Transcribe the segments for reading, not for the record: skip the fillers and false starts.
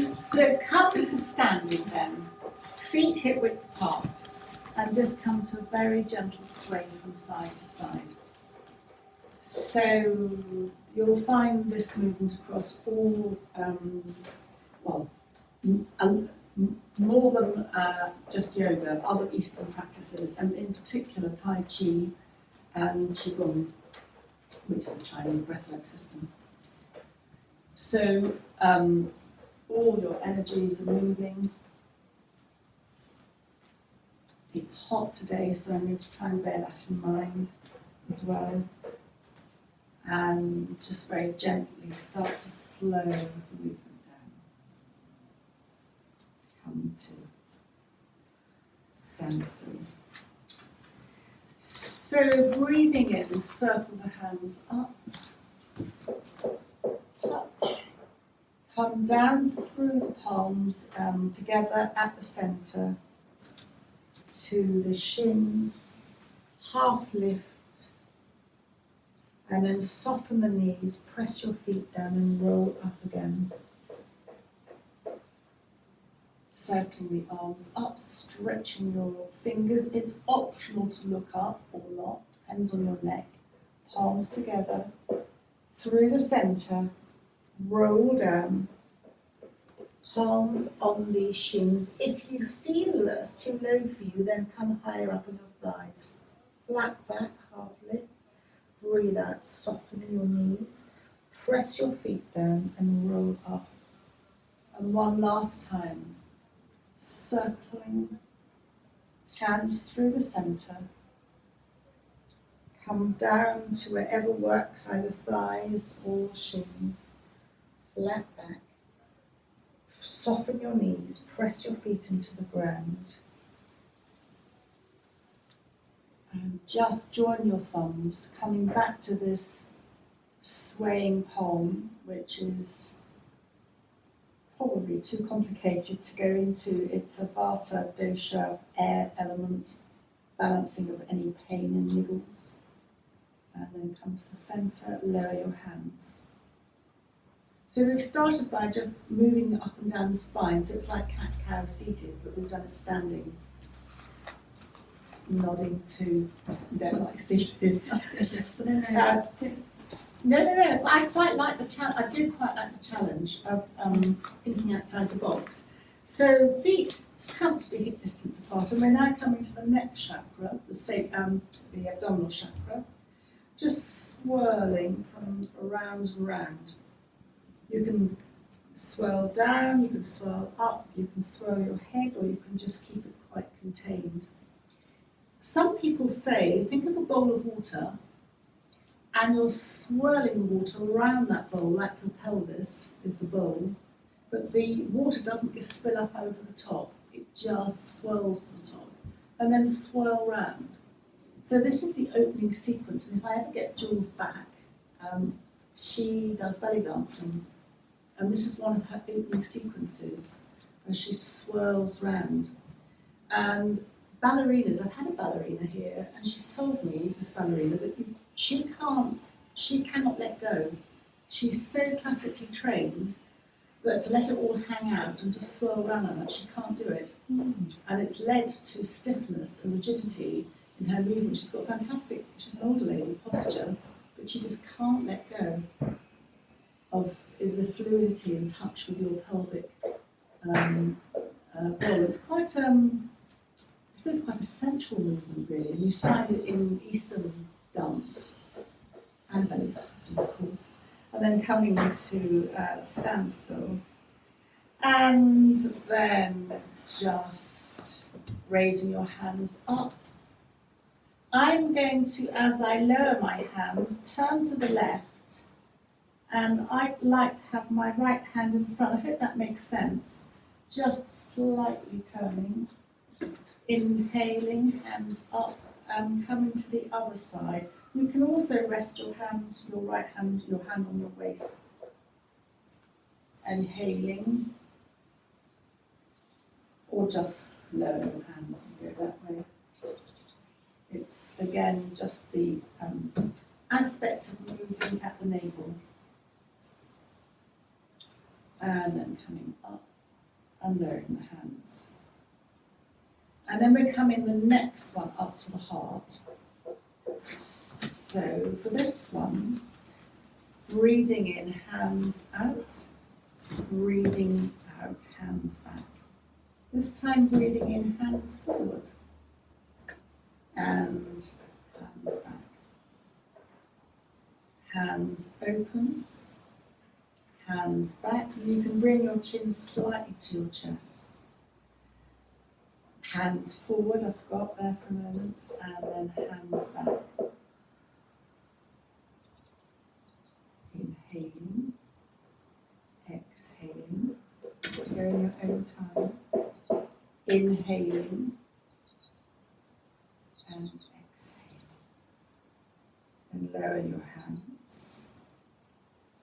So come to standing then, feet hip width apart, and just come to a very gentle sway from side to side. So you'll find this movement across all, more than just yoga, other Eastern practices, and in particular Tai Chi and Qigong, which is a Chinese breathwork system. So all your energies are moving. It's hot today, so I'm going to try and bear that in mind as well. And just very gently start to slow the movement down. Come to standstill. So breathing in, circle the hands up, touch. Come down through the palms together at the centre to the shins, half lift, and then soften the knees, press your feet down and roll up again. Circling the arms up, stretching your fingers. It's optional to look up or not, depends on your neck. Palms together, through the centre, roll down, palms on the shins. If you feel that's too low for you, then come higher up on your thighs. Flat back, half lift. Breathe out, soften in your knees. Press your feet down and roll up. And one last time. Circling, hands through the centre. Come down to wherever works, either thighs or shins. Flat back. Soften your knees, press your feet into the ground. And just join your thumbs, coming back to this swaying palm, which is probably too complicated to go into. It's a Vata dosha air element, balancing of any pain and niggles. And then come to the centre, lower your hands. So we've started by just moving up and down the spine, so it's like cat-cow seated, but we've done it standing. Nodding to, you don't like seated. No. I quite like the challenge. I do quite like the challenge of thinking outside the box. So feet comfortably hip distance apart, and we're now coming to the neck chakra, the abdominal chakra, just swirling from around and round. You can swirl down, you can swirl up, you can swirl your head, or you can just keep it quite contained. Some people say, think of a bowl of water, and you're swirling the water around that bowl, like your pelvis is the bowl, but the water doesn't just spill up over the top, it just swirls to the top, and then swirl round. So this is the opening sequence, and if I ever get Jules back, she does belly dancing, and this is one of her opening sequences, where she swirls round. And ballerinas, I've had a ballerina here, and she's told me, this ballerina, that she cannot let go. She's so classically trained that to let it all hang out and to swirl around like that, she can't do it. And it's led to stiffness and rigidity in her movement. She's got fantastic, she's an older lady, posture, but she just can't let go of the fluidity and touch with your pelvic ball. It's quite, it's quite a sensual movement, really, and you find it in Eastern dance and belly dancing, of course. And then coming into standstill, and then just raising your hands up. I'm going to, as I lower my hands, turn to the left, and I'd like to have my right hand in front. I hope that makes sense. Just slightly turning. Inhaling, hands up, and coming to the other side. You can also rest your hand on your waist. Inhaling, or just lower your hands and go that way. It's again just the aspect of moving at the navel. and then coming up and lowering the hands. And then we're coming the next one up to the heart. So for this one, breathing in, hands out, breathing out, hands back. This time breathing in, hands forward, and hands back. Hands open, hands back. You can bring your chin slightly to your chest. Hands forward, I forgot there for a moment, and then hands back. Inhaling, exhaling, go in your own time. Inhaling and exhaling. And lower your hands.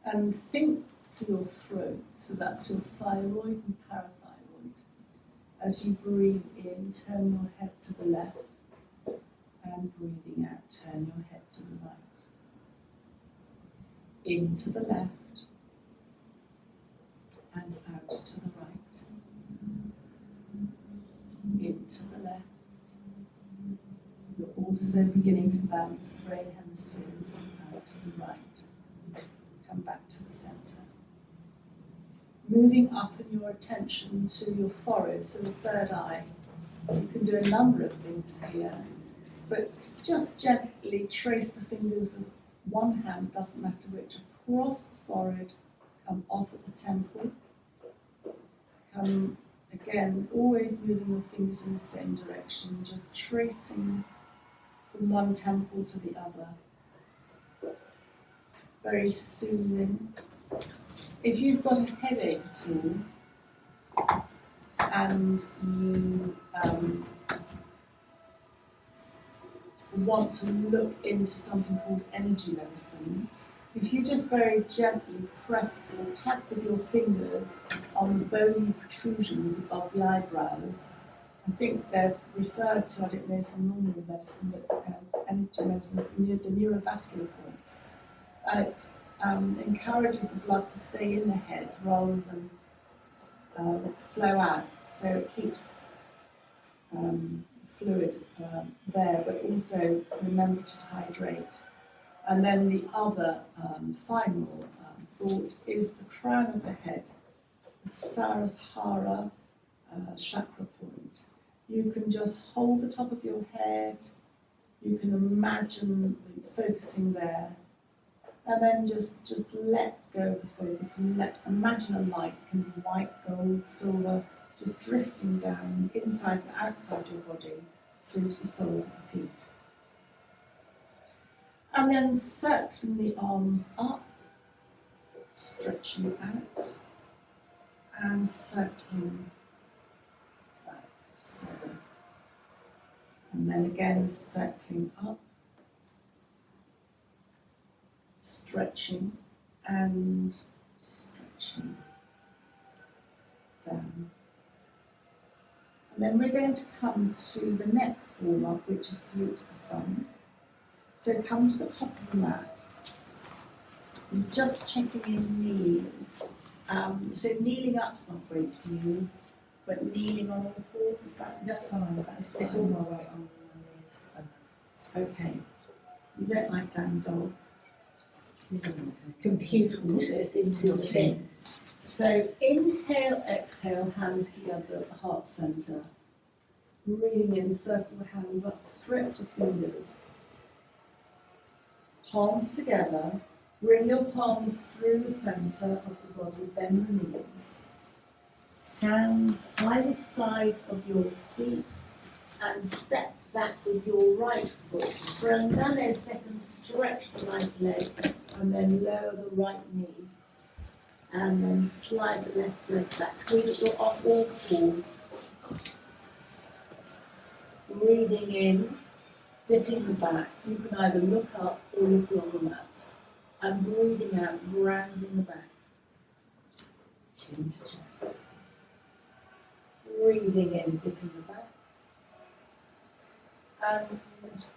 And think to your throat, so that's your thyroid and parathyroid. As you breathe in, turn your head to the left, and breathing out, turn your head to the right. Into the left, and out to the right. Into the left. You're also beginning to balance the brain hemispheres out to the right. Come back to the centre. Moving up in your attention to your forehead, so the third eye. You can do a number of things here, but just gently trace the fingers of one hand, doesn't matter which, across the forehead, come off at the temple. Come again, always moving your fingers in the same direction, just tracing from one temple to the other. Very soothing. If you've got a headache at all, and you want to look into something called energy medicine, if you just very gently press the pads of your fingers on the bony protrusions above the eyebrows, I think they're referred to, I don't know from normal medicine, but energy medicine is the neurovascular points. And it encourages the blood to stay in the head rather than flow out, so it keeps fluid there, but also remember to hydrate. And then the other final thought is the crown of the head, the Sarasahara chakra point. You can just hold the top of your head, you can imagine focusing there, and then just let go of the focus and imagine a light. It can be white, gold, silver, just drifting down inside and outside your body through to the soles of the feet. And then circling the arms up, stretching out, and circling back. So, and then again circling up, stretching and stretching down. And then we're going to come to the next warm-up, which is salute to the sun. So come to the top of the mat. And just checking your knees. So kneeling up's not great for you, but kneeling on all fours, is that? That's fine. It's all my weight on my knees. Okay. You don't like down dog. Compute all this into the thing. So inhale, exhale, hands together at the heart centre. Breathing in, circle the hands up, stretch the fingers. Palms together. Bring your palms through the centre of the body, bend the knees. Hands either side of your feet and step back with your right foot. For a nanosecond, stretch the right leg and then lower the right knee. And then slide the left leg back so that you're on all fours. Breathing in, dipping the back. You can either look up or look along the mat. And breathing out, rounding the back. Chin to chest. Breathing in, dipping the back. And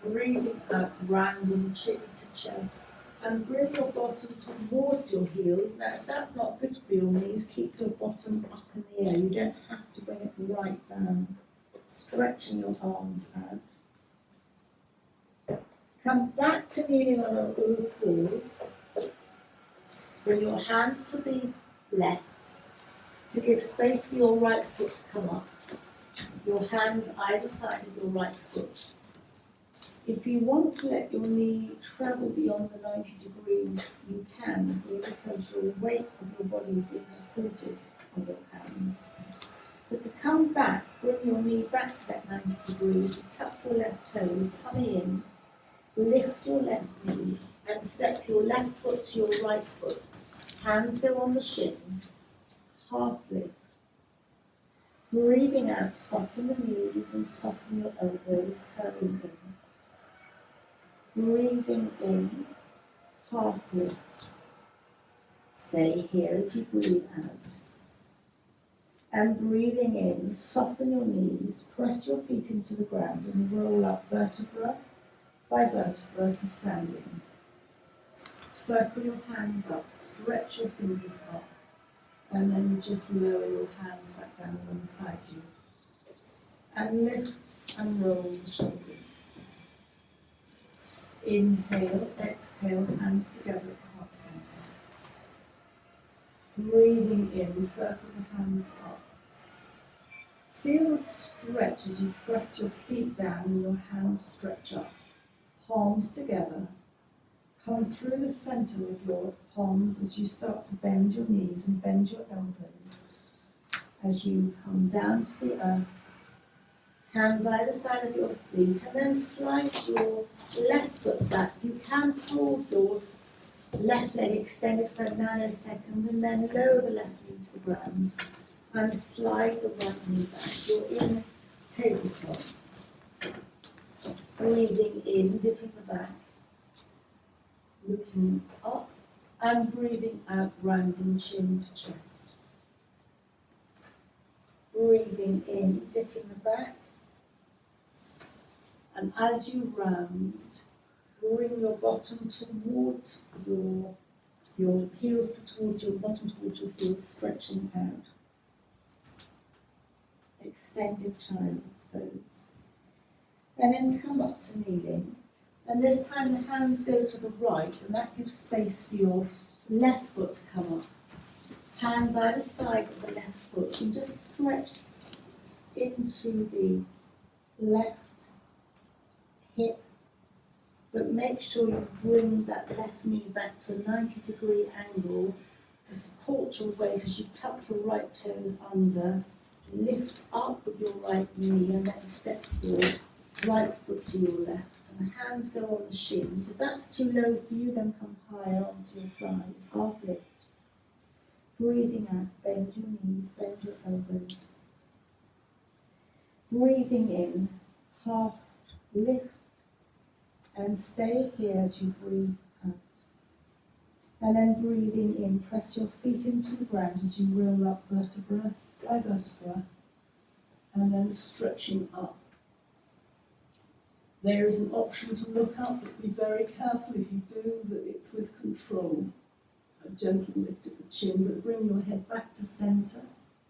breathing out, rounding chin to chest. and bring your bottom towards your heels. Now, if that's not good for your knees, keep your bottom up in the air. You don't have to bring it right down. Stretching your arms out. Come back to kneeling on all fours. Bring your hands to the left to give space for your right foot to come up. Your hands either side of your right foot. If you want to let your knee travel beyond the 90 degrees, you can, here, because your weight of your body is being supported on your hands. But to come back, bring your knee back to that 90 degrees, to tuck your left toes, tummy in, lift your left knee, and step your left foot to your right foot. Hands go on the shins, half lift. Breathing out, soften the knees and soften your elbows, curling in. Breathing in, half lift. Stay here as you breathe out. And breathing in, soften your knees, press your feet into the ground and roll up vertebra by vertebra to standing. Circle your hands up, stretch your fingers up, and then just lower your hands back down alongside you. And lift and roll the shoulders. Inhale, exhale, hands together at the heart center. Breathing in, circle the hands up. Feel the stretch as you press your feet down and your hands stretch up. Palms together. Come through the center of your palms as you start to bend your knees and bend your elbows. As you come down to the earth, hands either side of your feet, and then slide your left foot back. You can hold your left leg extended for a nanosecond and then lower the left knee to the ground and slide the right knee back. You're in tabletop. Breathing in, dipping the back. Looking up and breathing out, rounding chin to chest. Breathing in, dipping the back. And as you round, bring your bottom towards your heels, towards your bottom, towards your heels, stretching out. Extended child's pose. And then come up to kneeling. And this time the hands go to the right, and that gives space for your left foot to come up. Hands either side of the left foot, and just stretch into the left hip, but make sure you bring that left knee back to a 90-degree angle to support your weight as you tuck your right toes under, lift up with your right knee, and then step your right foot to your left. And hands go on the shins. If that's too low for you, then come higher onto your thighs. Half lift. Breathing out, bend your knees, bend your elbows. Breathing in, half lift, and stay here as you breathe out. And then breathing in, press your feet into the ground as you roll up vertebra by vertebra, and then stretching up. There is an option to look up, but be very careful if you do that it's with control. A gentle lift at the chin, but bring your head back to centre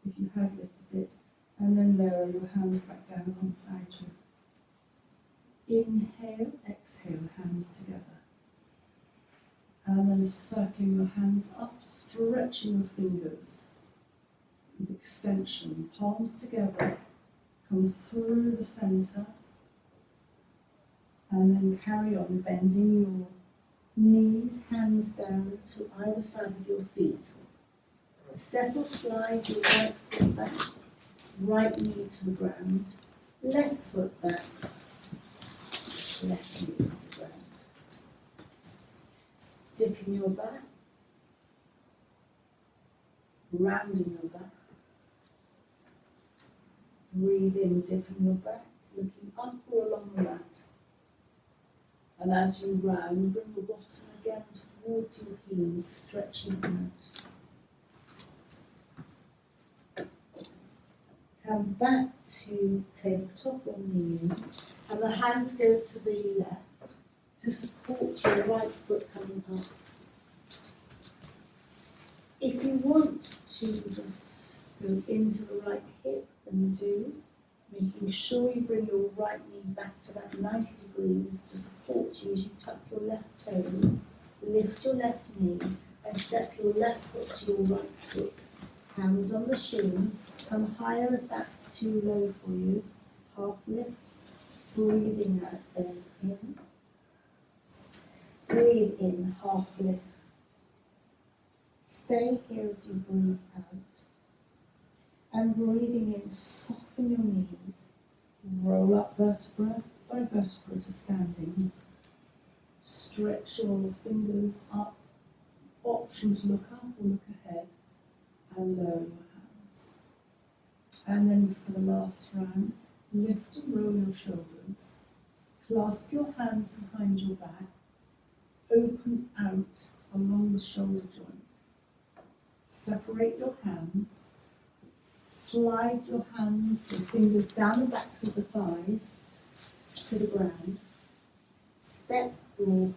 if you have lifted it, and then lower your hands back down alongside you. Inhale, exhale, hands together. And then circling your hands up, stretching your fingers with extension, palms together, come through the centre. And then carry on bending your knees, hands down to either side of your feet. Step or slide your right foot back, right knee to the ground, left foot back, left knee to the ground. Dipping your back, rounding your back. Breathe in, dipping your back, looking up or along the mat. And as you round, bring your bottom again towards your heels, stretching out. Come back to tabletop or kneeling, and the hands go to the left. to support your right foot coming up. If you want to just go into the right hip, then do, making sure you bring your right knee back to that 90 degrees to support you as you tuck your left toes, lift your left knee, and step your left foot to your right foot. Hands on the shins, come higher if that's too low for you. Half lift, breathing out, bend in. Breathe in, half lift. Stay here as you breathe out. And breathing in, soften your knees. Roll up vertebra by vertebra to standing. Stretch your fingers up. Option to look up or look ahead. And lower your hands. And then for the last round, lift and roll your shoulders. Clasp your hands behind your back. Open out along the shoulder joint. Separate your hands. Slide your hands, your fingers down the backs of the thighs to the ground. Step your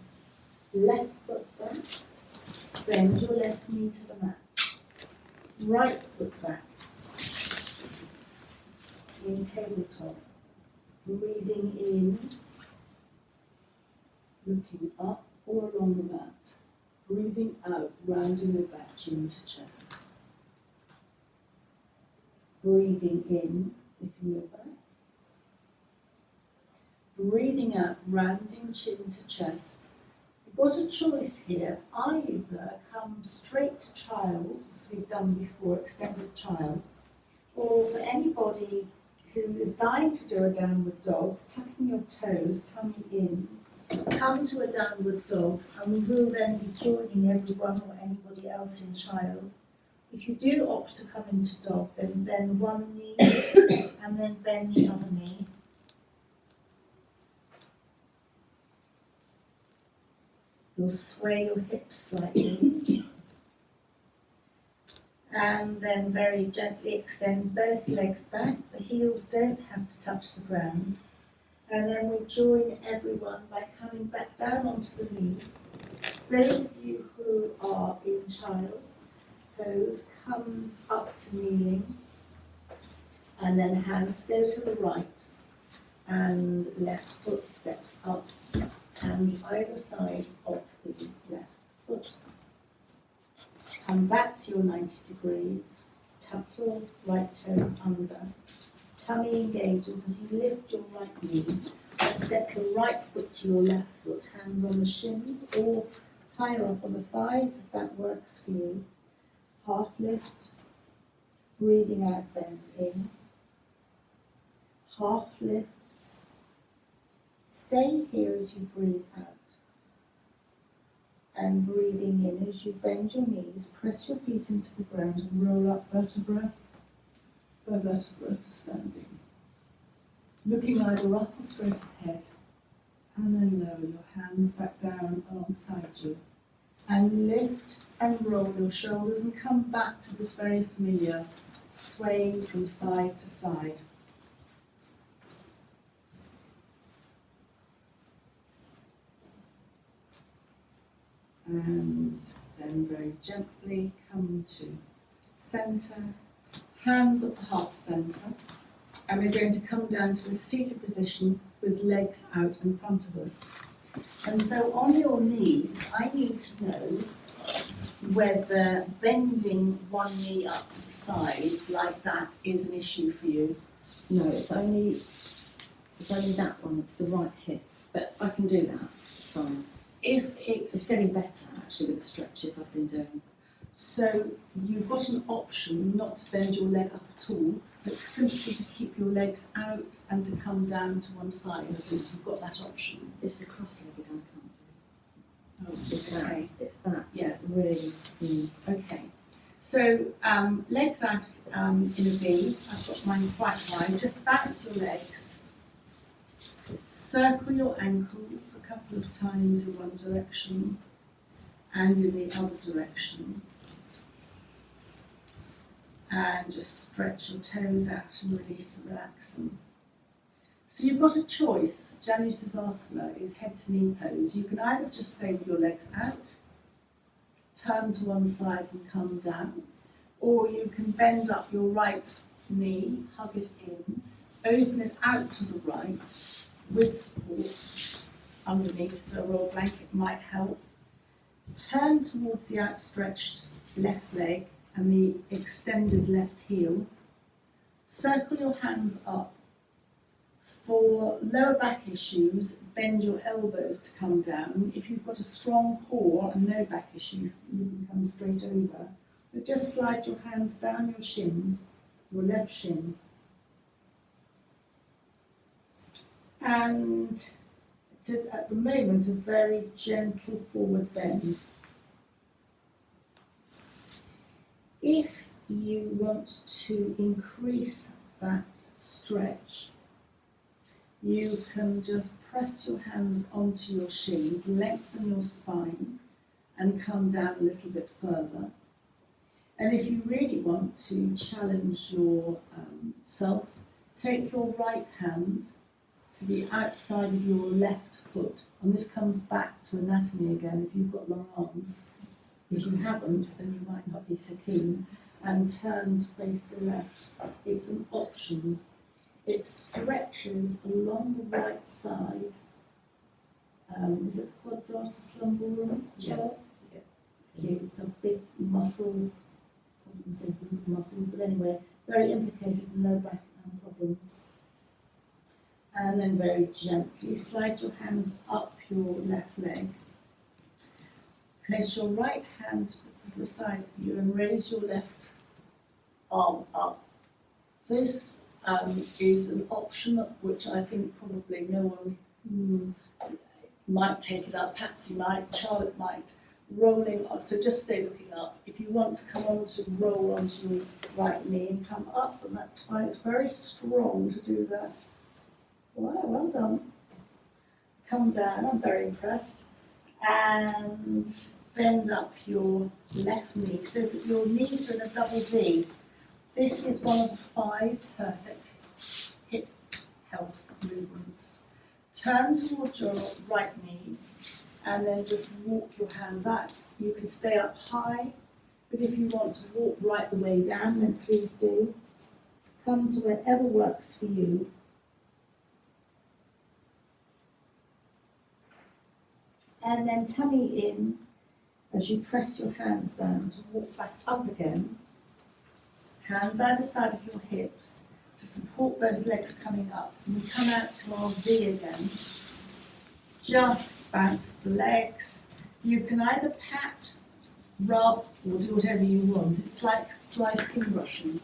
left foot back. Bend your left knee to the mat. Right foot back. In tabletop. Breathing in. Looking up or along the mat. Breathing out, rounding your back, chin to chest. Breathing in, dipping your back. Breathing out, rounding chin to chest. You've got a choice here. Either come straight to child, as we've done before, extended child, or for anybody who is dying to do a downward dog, tucking your toes, tummy in, come to a downward dog, and we will then be joining everyone or anybody else in child. If you do opt to come into dog, then bend one knee and then bend the other knee. You'll sway your hips slightly. And then very gently extend both legs back. The heels don't have to touch the ground. And then we join everyone by coming back down onto the knees. Those of you who are in child's pose, come up to kneeling. And then hands go to the right. And left foot steps up. Hands either side of the left foot. Come back to your 90 degrees. Tuck your right toes under. Tummy engages as you lift your right knee and step your right foot to your left foot, hands on the shins or higher up on the thighs if that works for you. Half lift, breathing out, bend in. Half lift. Stay here as you breathe out. And breathing in as you bend your knees, press your feet into the ground and roll up vertebra by vertebra to standing. Looking either up or straight ahead. And then lower your hands back down alongside you. And lift and roll your shoulders and come back to this very familiar swaying from side to side. And then very gently come to centre, hands at the heart centre, and we're going to come down to a seated position with legs out in front of us. And so on your knees, I need to know whether bending one knee up to the side like that is an issue for you. No, it's only that one, it's the right hip, but I can do that, it's fine. If It's it's getting better actually with the stretches I've been doing. so, you've got an option not to bend your leg up at all, but simply to keep your legs out and to come down to one side. So you've got that option. It's the cross-legged I can't do. Oh, It's okay. that Yeah. really. Okay. So legs out in a V. I've got mine quite high. Just balance your legs. Circle your ankles a couple of times in one direction and in the other direction. And just stretch your toes out and release and relax them. So you've got a choice. Janu Sirsasana is head to knee pose. You can either just stay with your legs out, turn to one side and come down, or you can bend up your right knee, hug it in, open it out to the right with support underneath, so a roll blanket might help. Turn towards the outstretched left leg and the extended left heel. Circle your hands up. For lower back issues, bend your elbows to come down. If you've got a strong core and no back issue, you can come straight over. But just slide your hands down your shins, your left shin. And at the moment, a very gentle forward bend. If you want to increase that stretch, you can just press your hands onto your shins, lengthen your spine, and come down a little bit further. And if you really want to challenge your self, take your right hand to the outside of your left foot. And this comes back to anatomy again if you've got long arms. If you haven't, then you might not be so keen. And turn to face the left. It's an option. It stretches along the right side. Is it quadratus lumborum? Yeah. It's a big muscle. I wouldn't say big muscles, but anyway, very implicated in low back problems. And then very gently slide your hands up your left leg. Place your right hand to the side of you and raise your left arm up. This is an option which I think probably no one might take it up. Patsy might, Charlotte might. Rolling, so just stay looking up. If you want to come on to roll onto your right knee and come up, then that's fine. It's very strong to do that. Wow, well done. Come down, I'm very impressed. And bend up your left knee so that your knees are in a double V. This is one of the 5 perfect hip health movements. Turn towards your right knee and then just walk your hands out. You can stay up high, but if you want to walk right the way down, then please do. Come to wherever works for you. And then tummy in as you press your hands down to walk back up again. Hands either side of your hips to support both legs coming up. And we come out to our V again. Just bounce the legs. You can either pat, rub, or do whatever you want. It's like dry skin brushing.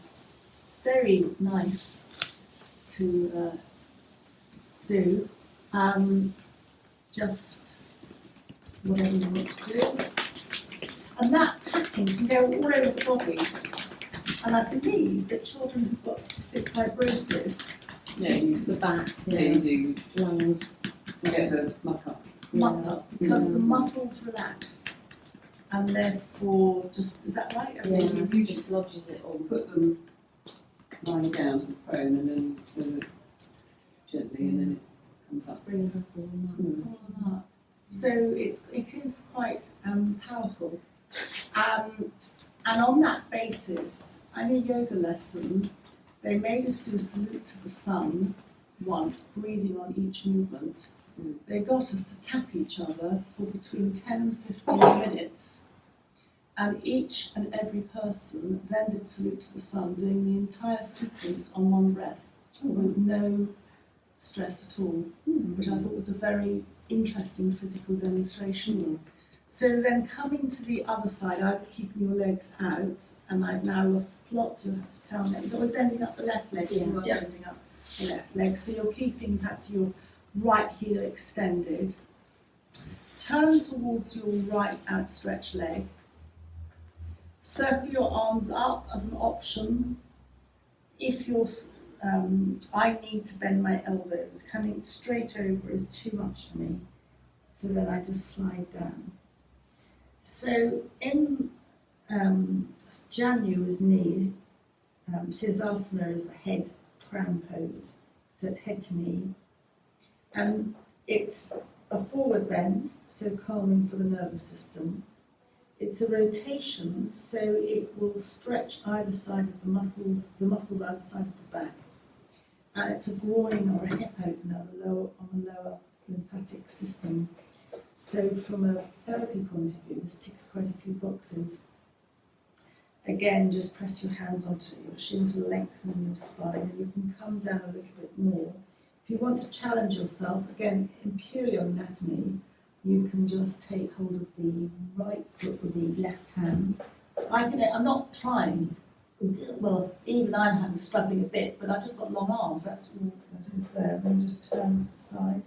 It's very nice to do. Just whatever you want to do. And that patting can go all over the body. And I believe that children who've got cystic fibrosis, The back, you do. lungs. Get the muck up. muck up because the muscles relax. And therefore, just, is that right? You dislodges it all. Put them lying down to the prone and then gently and then it comes up. Brings up all the Mm. Pull them up. So it is quite powerful. And on that basis, in a yoga lesson, they made us do a salute to the sun once, breathing on each movement. They got us to tap each other for between 10 and 15 minutes. And each and every person then did salute to the sun, doing the entire sequence on one breath, with no stress at all, which I thought was a very interesting physical demonstration. So then coming to the other side, either keeping your legs out, and I've now lost the plot, so you'll have to tell me. So we're bending up the left leg, you are bending up the left leg. So you're keeping perhaps your right heel extended. Turn towards your right outstretched leg. Circle your arms up as an option. If you're, I need to bend my elbows. Coming straight over is too much for me. So then I just slide down. So in Janu is knee, Sirsasana is the head crown pose. So it's head to knee. And it's a forward bend, so calming for the nervous system. It's a rotation, so it will stretch either side of the muscles either side of the back. And it's a groin or a hip opener on the lower lymphatic system. So from a therapy point of view, this ticks quite a few boxes. Again, just press your hands onto your shin to lengthen your spine, and you can come down a little bit more. If you want to challenge yourself, again, in purely on anatomy, you can just take hold of the right foot with the left hand. I'm not trying, well, even I'm struggling a bit, but I've just got long arms, that's all that is there. Then just turn to the side.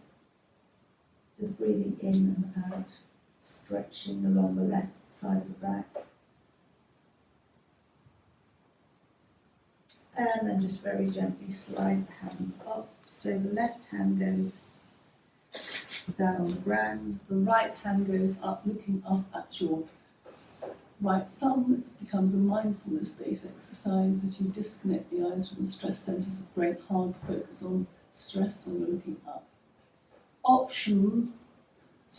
Just breathing in and out, stretching along the left side of the back. And then just very gently slide the hands up. So the left hand goes down on the ground, the right hand goes up, looking up at your right thumb. It becomes a mindfulness-based exercise as you disconnect the eyes from the stress centres of the brain. It's hard to focus on stress when you're looking up. Option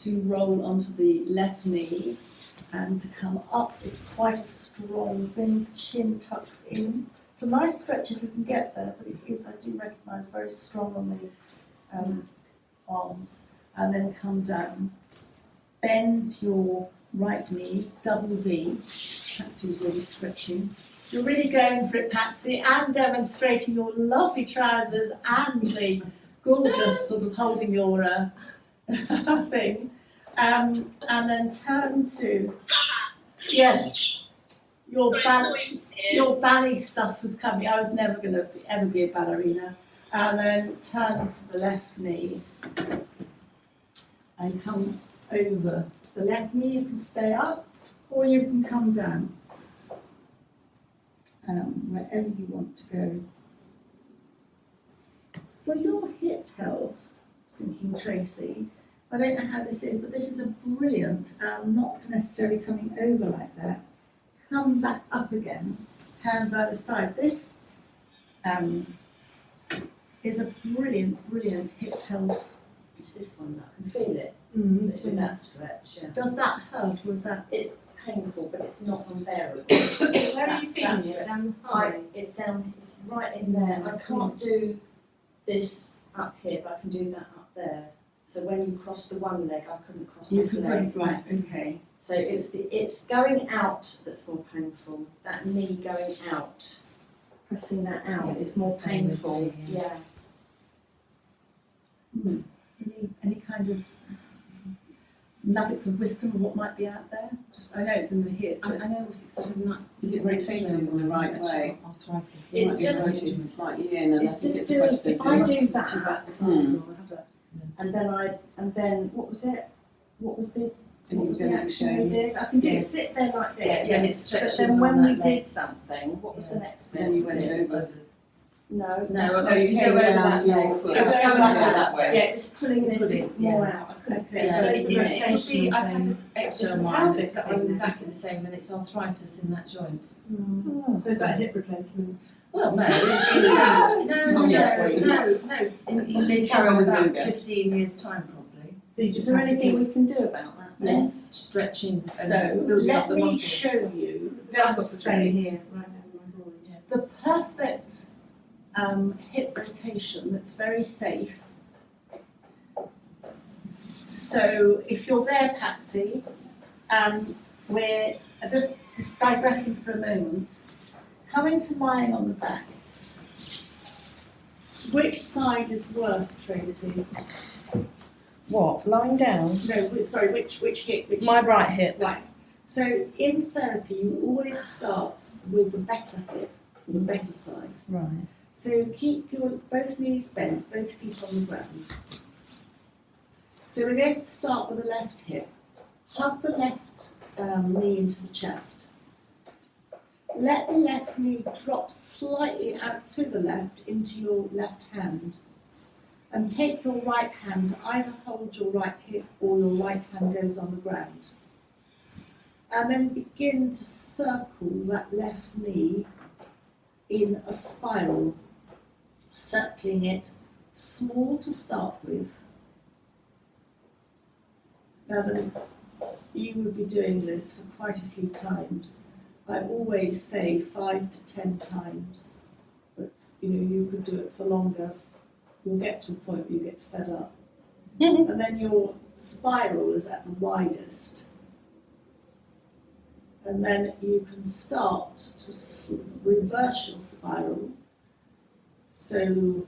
to roll onto the left knee and to come up. It's quite a strong thing. The chin tucks in. It's a nice stretch if you can get there, but it is, I do recognise, very strong on the arms. And then come down. Bend your right knee, double V. Patsy's really stretching. You're really going for it, Patsy, and demonstrating your lovely trousers and the gorgeous sort of holding your thing. And then turn to, yes. Your ballet stuff was coming. I was never going to ever be a ballerina. And then turn to the left knee and come over. The left knee, you can stay up or you can come down. Wherever you want to go. For your hip health, thinking Tracy, I don't know how this is, but this is a brilliant, not necessarily coming over like that. Come back up again, hands either side. This is a brilliant hip health. It's this one that I can feel it. Mm-hmm. In that stretch, yeah. Does that hurt or is that? It's painful, but it's not unbearable. Where are you feeling it? Down the thigh? It's down. It's right in there. I can't do this up here, but I can do that up there. So when you cross the one leg, I couldn't cross this leg. Right, okay. So it's going out that's more painful. That knee going out, pressing that out Yes, is it's more the same with painful. me, yeah. Any kind of nuggets of wisdom of what might be out there? Just I know it's in the hip. I know what's exciting that. Is it rotating in the right way? Arthritis. It's Might be just- rotating slightly in, and I It's think just it's a doing. question If of I doing- do Too that, bad this article, I have a- and then what was it? What was the And what you was were the gonna action we did? show- I can do Yes. sit there like this. Yeah, and it's But stretching then when on we that did leg. something, what was the next bit? Then you went we did? over. No, No, you go came over down that to your leg. foot. It was Going going back back. that way. Yeah, it was pulling this Pulling, more yeah. out. I couldn't Okay, get so it. it's It's a rotation I've had thing. an Extra It's a mile pelvic bits that thing are now. exactly the same, and it's arthritis in that joint. So is that a hip replacement? Well, no, in Carry on with about yoga. 15 years' time, probably. So you Is just there have to anything keep. we can do about that? Just stretching and So building up let the me muscles. show you. I've got the demonstrate same here, right down my groin. Yeah. the perfect hip rotation that's very safe. So if you're there, Patsy, we're just digressing for a moment. Coming to lying on the back. Which side is worse, Tracy? What? Lying down? No, sorry, which hip? Which My right hip. Right. So in therapy, you always start with the better hip, the better side. Right. So keep your both knees bent, both feet on the ground. So we're going to start with the left hip. Hug the left knee into the chest. Let the left knee drop slightly out to the left into your left hand. And take your right hand to either hold your right hip or your right hand goes on the ground. And then begin to circle that left knee in a spiral, circling it small to start with. Now that you would be doing this for quite a few times, I always say 5 to 10 times, but you could do it for longer. You'll get to a point where you get fed up. And then your spiral is at the widest. And then you can start to reverse your spiral. So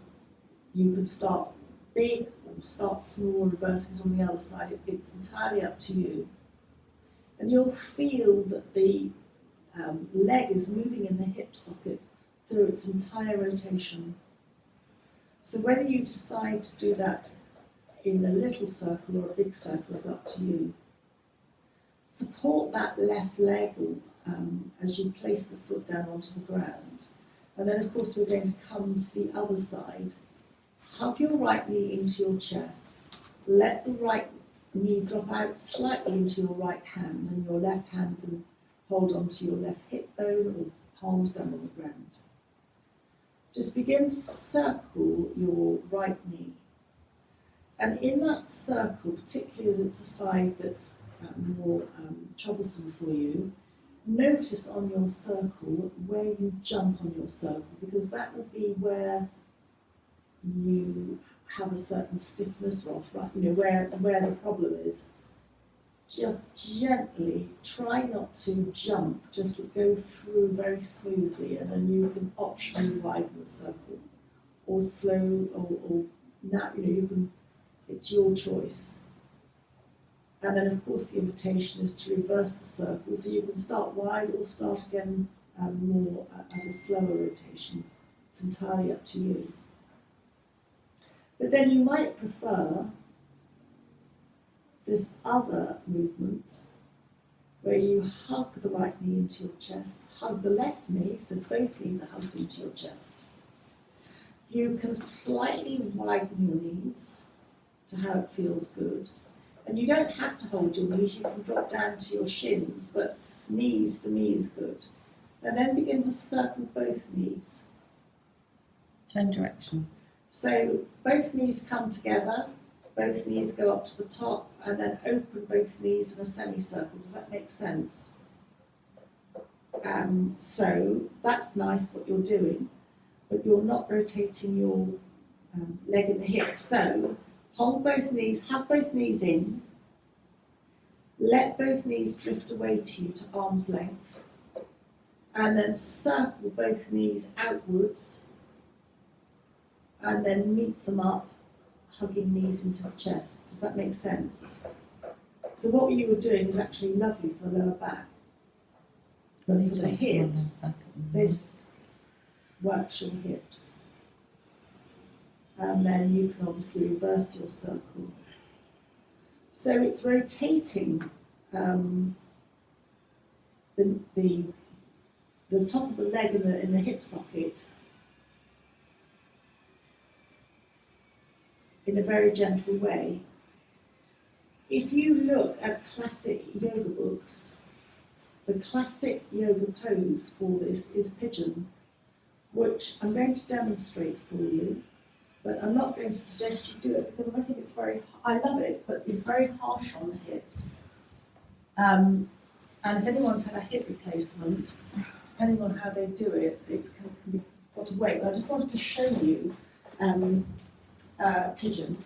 you can start big or start small, reversing it on the other side. It's entirely up to you. And you'll feel that the leg is moving in the hip socket through its entire rotation. So whether you decide to do that in a little circle or a big circle is up to you. Support that left leg as you place the foot down onto the ground. And then of course we're going to come to the other side. Hug your right knee into your chest. Let the right knee drop out slightly into your right hand, and your left hand can hold onto your left hip bone or palms down on the ground. Just begin to circle your right knee. And in that circle, particularly as it's a side that's more troublesome for you, notice on your circle where you jump on your circle, because that will be where you have a certain stiffness off, right? Where the problem is. Just gently try not to jump, just go through very smoothly, and then you can optionally widen the circle or slow or now you can, it's your choice. And then of course the invitation is to reverse the circle, so you can start wide or start again more at a slower rotation. It's entirely up to you. But then you might prefer this other movement where you hug the right knee into your chest, hug the left knee, so both knees are hugged into your chest. You can slightly widen your knees to how it feels good. And you don't have to hold your knees, you can drop down to your shins, but knees for me is good. And then begin to circle both knees. Same direction. So both knees come together, both knees go up to the top, and then open both knees in a semicircle. Does that make sense? So that's nice what you're doing, but you're not rotating your leg in the hip. So hold both knees, hug both knees in, let both knees drift away to you to arm's length, and then circle both knees outwards, and then meet them up, hugging knees into the chest. Does that make sense? So what you were doing is actually lovely for the lower back. But for the hips, this works your hips. And then you can obviously reverse your circle. So it's rotating the top of the leg in the hip socket in a very gentle way. If you look at classic yoga books, the classic yoga pose for this is pigeon, which I'm going to demonstrate for you, but I'm not going to suggest you do it because I think I love it, but it's very harsh on the hips. And if anyone's had a hip replacement, depending on how they do it, it can be quite a weight. But I just wanted to show you pigeon.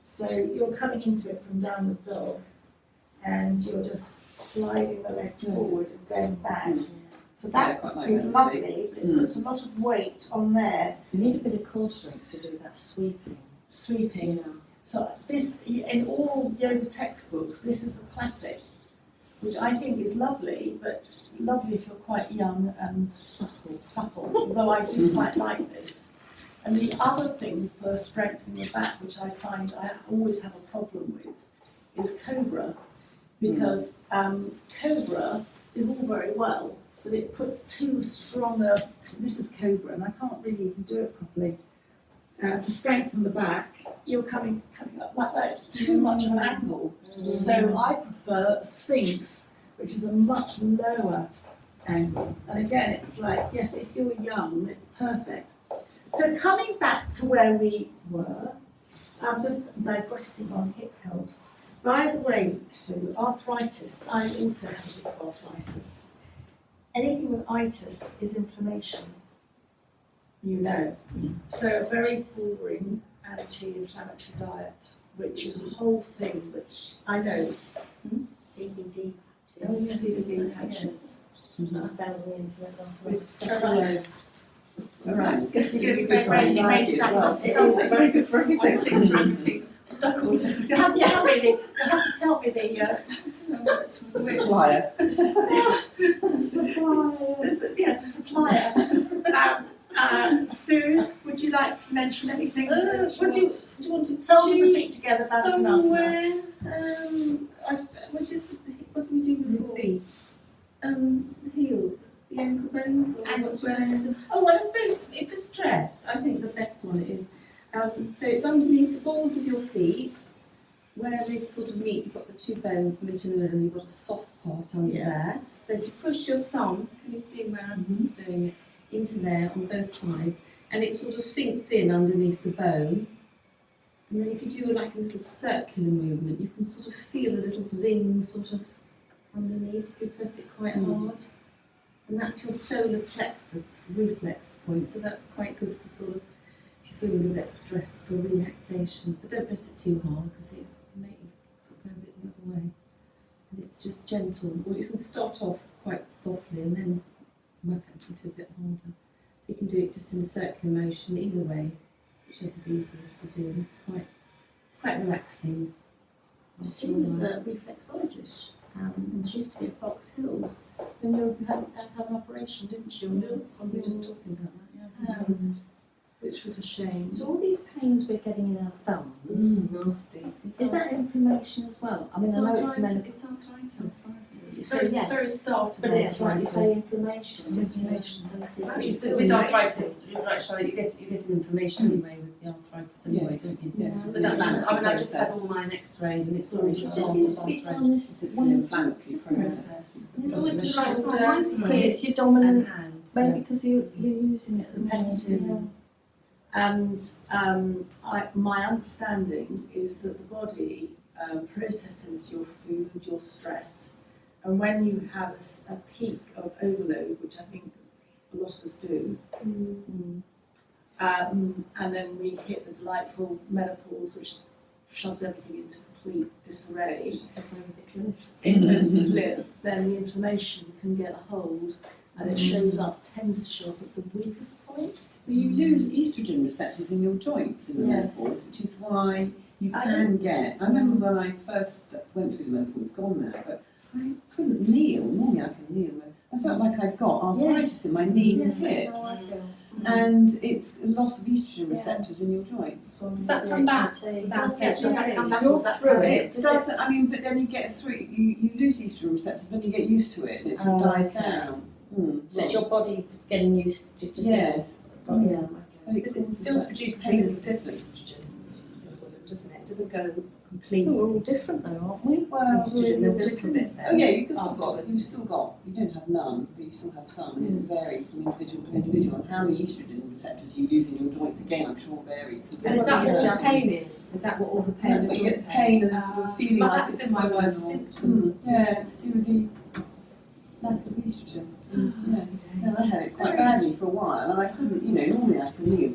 So you're coming into it from downward dog, and you're just sliding the leg forward and going back. So that is lovely, but it puts a lot of weight on there. You need a bit of core strength to do that sweeping. You know. So this, in all yoga textbooks, this is the classic, which I think is lovely, but lovely if you're quite young and supple, although I do quite like this. And the other thing for strengthening the back, which I find I always have a problem with, is Cobra. Because Cobra is all very well, but it puts too strong a, this is Cobra, and I can't really even do it properly. To strengthen the back, you're coming up like that, it's too much of an angle. So I prefer Sphinx, which is a much lower angle. And again, it's like, yes, if you're young, it's perfect. So coming back to where we were, I'm just digressing on hip health. By the way, Sue, arthritis, I also have a bit of arthritis. Anything with itis is inflammation, you know. So a very boring anti-inflammatory diet, which is a whole thing which I know. CBD. Oh, yes, CBD patches. I found on the internet last night. With Stuck alright. away. Right. Good to Good go. for anxiety as well. It is very good for everything. Stuck all over. You have to tell me the Supplier. supplier. Yes, the supplier. Sue, would you like to mention anything? Would you want to Soles of the feet choose together, Baddha somewhere? What do we do with the feet? Heel, the ankle bones or Ankle what do you want to- bones. Oh, well, I suppose for stress, I think the best one is, so it's underneath the balls of your feet, where they sort of meet. You've got the two bones meeting in the middle, and you've got a soft part under there. So if you push your thumb, can you see where I'm doing it? Into there on both sides, and it sort of sinks in underneath the bone. And then if you do like a little circular movement, you can sort of feel a little zing sort of underneath if you press it quite hard. And that's your solar plexus reflex point, so that's quite good for sort of, if you're feeling a bit stressed, for relaxation. But don't press it too hard because it can make you sort of go a bit the other way. And it's just gentle, or you can start off quite softly and then work out into a bit harder. So you can do it just in a circular motion, either way, whichever's easiest to do. And it's quite relaxing. Sue was a reflexologist, and she used to be at Fox Hills. Then you had to have an operation, didn't she? We were just talking about that, Yeah. Which was a shame. So all these pains we're getting in our thumbs, nasty. is that inflammation as well? I mean, I know it's menopause. It's arthritis. It's So very, yes. very start of But it's like you say arthritis. inflammation. It's inflammation. So it's the With arthritis, you're right, Charlotte, you get an inflammation anyway with the arthritis anyway, Yes. don't you? Yes. But that's, I mean, I just had all mine x-rayed and it's already It just started seems to be on arthritis. this It's one an inflammatory doesn't it? process. It's always The the shoulder, shoulder, because it's your and dominant, hand. maybe because you're using it Repetitive. And my understanding is that the body processes your food, your stress, and when you have a peak of overload, which I think a lot of us do, and then we hit the delightful menopause, which shoves everything into complete disarray, in the cliff, then the inflammation can get a hold, and it tends to show up at the weakest point. You lose estrogen receptors in your joints in the menopause, which is why you can get. I remember when I first went through the menopause, it's gone now, but I couldn't kneel. Normally I can kneel. I felt like I'd got arthritis in my knees and hips. And it's a loss of estrogen receptors in your joints. Does that come back? Does that come back? You're Was that through permanent? it. Doesn't, I mean, but then you get through, you lose estrogen receptors, then you get used to it and it sort of dies down. So it's your body getting used to just Yes. yeah. Because it still produces a little bit of estrogen, doesn't it? It doesn't go completely. We're all different though, aren't we? Well, Estrogen, there's a little bit there. oh yeah, you've still afterwards. got, you don't have none, but you still have some, and it varies from individual to individual, and how many estrogen receptors you lose in your joints, again, I'm sure varies. And is that what Just- the pain is? Is that what all the pain That's is? what you get the pain and the sort of feeling like That's it's been my swollen worst or- symptom. Yeah, it's to do with the lack of estrogen. Yes. Yeah, I had it quite badly for a while, and I couldn't, normally I can kneel.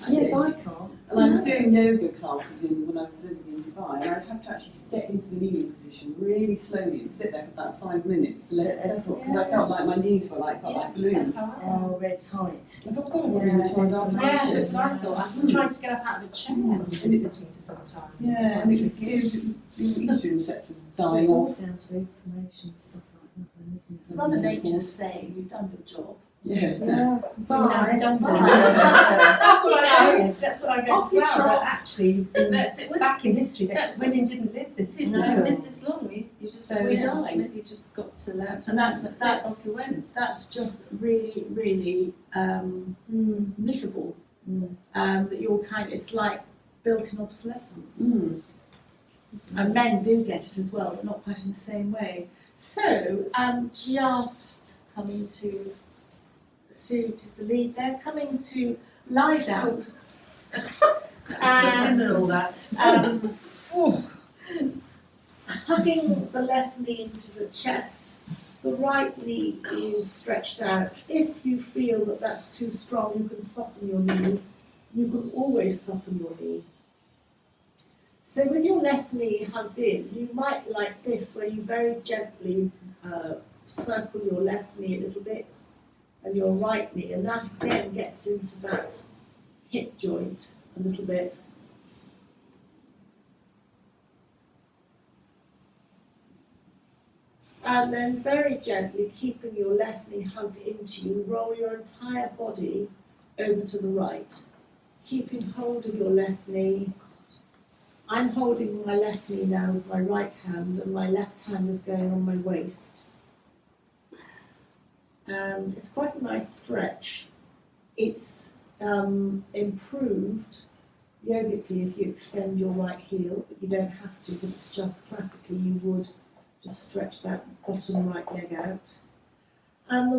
Yes, I can't. And I was doing yoga classes when I was living in Dubai, and I'd have to actually step into the kneeling position really slowly and sit there for about 5 minutes to let it settle, because I felt like my knees were like balloons. Oh, red tight. I thought, God, I've got rheumatoid Yeah, arthritis. that's what I thought. I've been trying to get up out of a chair and been sitting for some time. Yeah, and it was due to the estrogen receptors So dying it's all off. down to inflammation stuff like that, then, isn't it? It's Mother Nature saying you've done your job. Yeah. Yeah. I've done Bye. That's what I go. That's what I go Off as you well. trot. That actually, that's back in history. That women didn't live this long. No. Live this long. You just We died. You just got to learn. And that's just really, really miserable. That you're it's like built-in obsolescence. Mm. And men do get it as well, but not quite in the same way. So, just coming to Sue to the lead there, coming to lie down. Sucked in and all that. Hugging the left knee into the chest, the right knee is stretched out. If you feel that that's too strong, you can soften your knees. You can always soften your knee. So with your left knee hugged in, you might like this, where you very gently circle your left knee a little bit and your right knee, and that again gets into that hip joint a little bit. And then very gently, keeping your left knee hugged into you, roll your entire body over to the right, keeping hold of your left knee. I'm holding my left knee now with my right hand, and my left hand is going on my waist. And it's quite a nice stretch. It's improved yogically if you extend your right heel, but you don't have to, but it's just classically you would just stretch that bottom right leg out. And the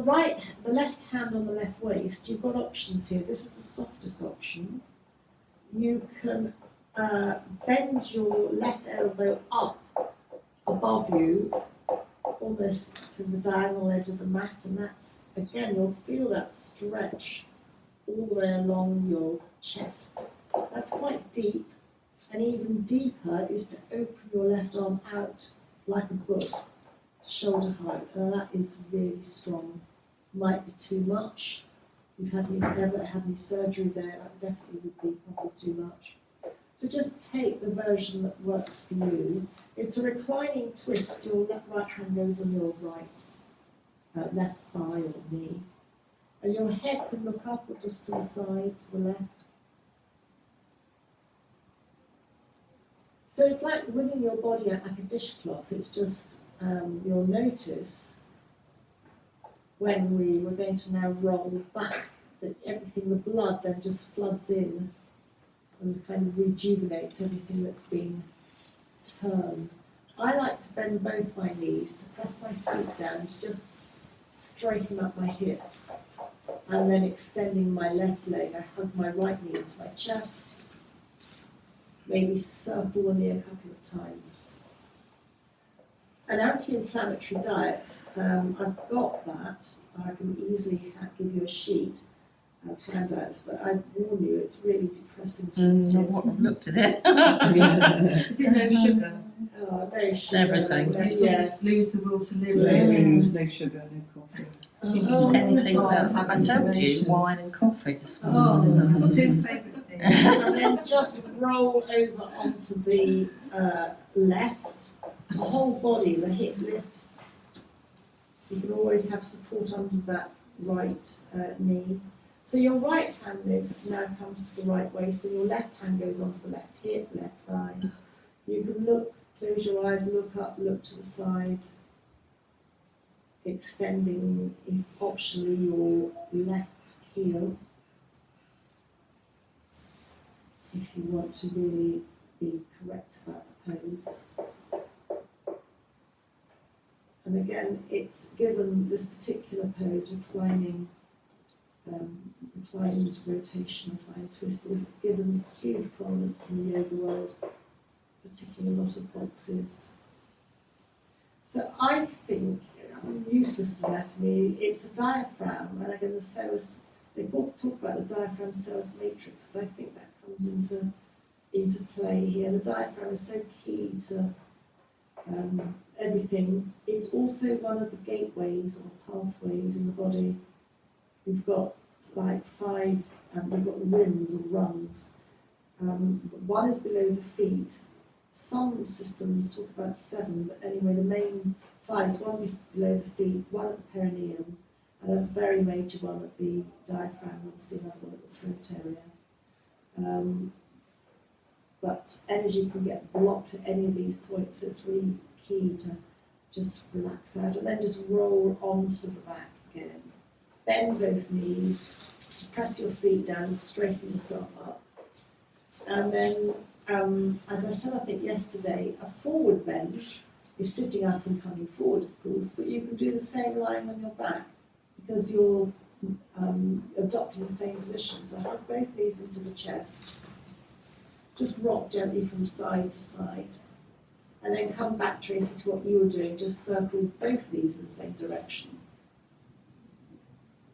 left hand on the left waist, you've got options here. This is the softest option. You can bend your left elbow up above you, almost to the diagonal edge of the mat, and that's, again, you'll feel that stretch all the way along your chest. That's quite deep, and even deeper is to open your left arm out like a book to shoulder height, and that is really strong. Might be too much. If you've ever had any surgery there, that definitely would be probably too much. So just take the version that works for you. It's a reclining twist. Your right hand goes on your right, left thigh or knee. And your head can look up or just to the side, to the left. So it's like wringing your body out like a dishcloth. It's just, you'll notice when we're going to now roll back, that everything, the blood then just floods in and kind of rejuvenates everything that's been turned. I like to bend both my knees, to press my feet down, to just straighten up my hips, and then extending my left leg, I hug my right knee into my chest, maybe circle the knee a couple of times. An anti-inflammatory diet, I've got that. I can easily give you a sheet of handouts, but I warn you, it's really depressing to read it. I've looked at it. Is it no sugar? Oh, no sugar. Everything. You sort of Yes. lose the will to live. No sugar, no coffee. Oh, Anything oh, that have I told you, information. wine and coffee this Oh, morning, my didn't two favourite things. And then just roll over onto the left. The whole body, the hip lifts. You can always have support under that right knee. So your right hand now comes to the right waist, and your left hand goes onto the left hip, left thigh. You can look, close your eyes, look up, look to the side, extending, if optionally, your left heel, if you want to really be correct about the pose. And again, it's given this particular pose, reclining rotation, reclining twist, is given huge prominence in the yoga world, particularly a lot of boxes. So I think, useless anatomy, it's a diaphragm, and again the psoas, they both talk about the diaphragm psoas matrix, but I think that comes into play here. The diaphragm is so key to everything. It's also one of the gateways or pathways in the body. We've got like 5, we've got rims or rungs. One is below the feet. Some systems talk about 7, but anyway, the main 5 is one below the feet, one at the perineum, and a very major one at the diaphragm, obviously another one at the throat area. But energy can get blocked at any of these points, so it's really key to just relax out and then just roll onto the back again. Bend both knees to press your feet down, straighten yourself up. And then, as I said, I think yesterday, a forward bend is sitting up and coming forward, of course, but you can do the same lying on your back because your adopting the same position. So hug both knees into the chest. Just rock gently from side to side. And then come back, Tracy, to what you were doing. Just circle both knees in the same direction.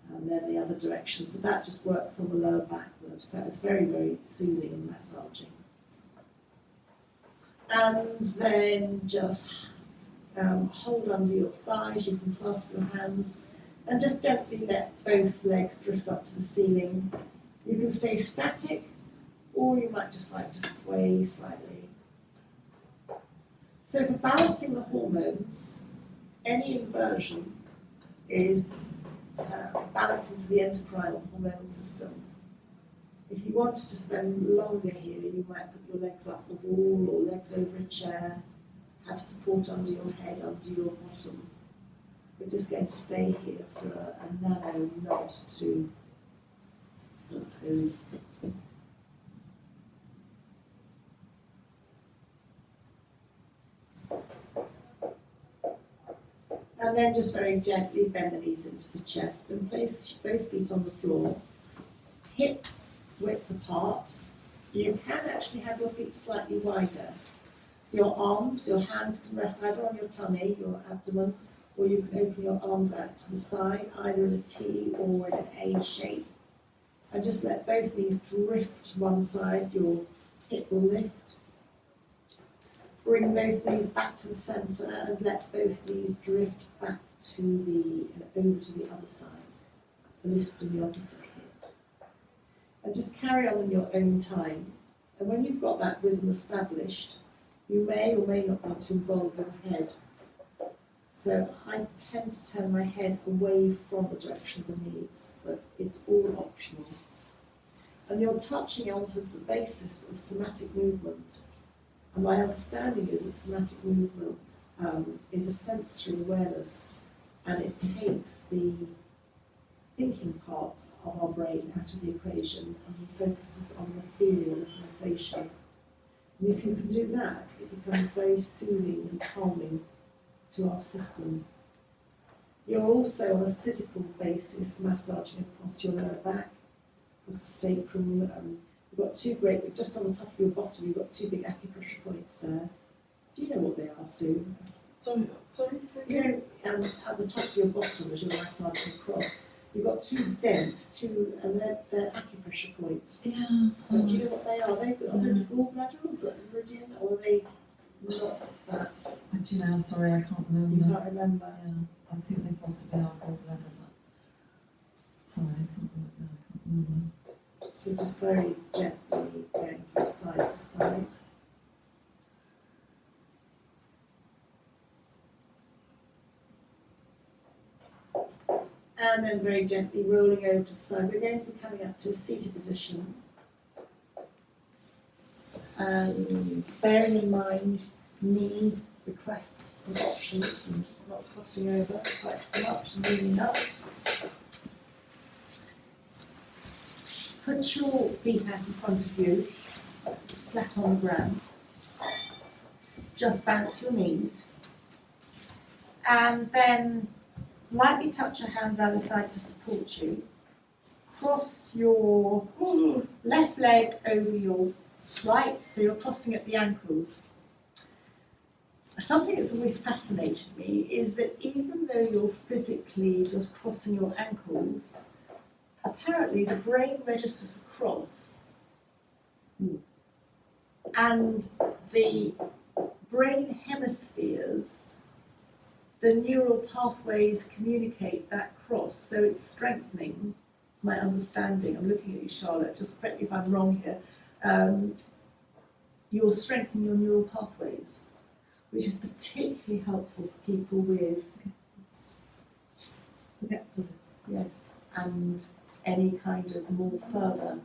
And then the other direction. So that just works on the lower back nerve. So it's very, very soothing and massaging. And then just hold under your thighs. You can clasp your hands. And just gently let both legs drift up to the ceiling. You can stay static, or you might just like to sway slightly. So for balancing the hormones, any inversion is balancing the endocrine hormonal system. If you wanted to spend longer here, you might put your legs up the wall or legs over a chair, have support under your head, under your bottom. We're just going to stay here for a nano nod to the pose. And then just very gently bend the knees into the chest and place both feet on the floor, hip width apart. You can actually have your feet slightly wider. Your arms, your hands can rest either on your tummy, your abdomen, or you can open your arms out to the side, either in a T or in an A shape. And just let both knees drift to one side, your hip will lift. Bring both knees back to the centre and let both knees drift back to over to the other side. Lift from the opposite hip. And just carry on in your own time. And when you've got that rhythm established, you may or may not want to involve your head. So I tend to turn my head away from the direction of the knees, but it's all optional. And you're touching onto the basis of somatic movement. And my understanding is that somatic movement is a sensory awareness, and it takes the thinking part of our brain out of the equation and focuses on the feeling, the sensation. And if you can do that, it becomes very soothing and calming to our system. You're also on a physical basis massaging across your lower back, across the sacrum. You've got two great, just on the top of your bottom, you've got two big acupressure points there. Do you know what they are, Sue? Sorry. You know, at the top of your bottom, as you're massaging across, you've got two dents, and they're acupressure points. Yeah. But do you know what they are? Are they the gallbladder, or is that meridian, or are they not that? I do know, sorry, I can't You remember. can't remember. Yeah, I think they possibly are gallbladder, but sorry, I can't remember. So just very gently going from side to side. And then very gently rolling over to the side. We're going to be coming up to a seated position. And bearing in mind knee requests and options and not crossing over quite so much and leaning up. Put your feet out in front of you, flat on the ground. Just bounce your knees. And then lightly touch your hands either side to support you. Cross your left leg over your right, so you're crossing at the ankles. Something that's always fascinated me is that even though you're physically just crossing your ankles, apparently the brain registers the cross, and the brain hemispheres, the neural pathways communicate that cross, so it's strengthening. It's my understanding. I'm looking at you, Charlotte, just correct me if I'm wrong here. You're strengthening your neural pathways, which is particularly helpful for people with forgetfulness. Yes, and any kind of more further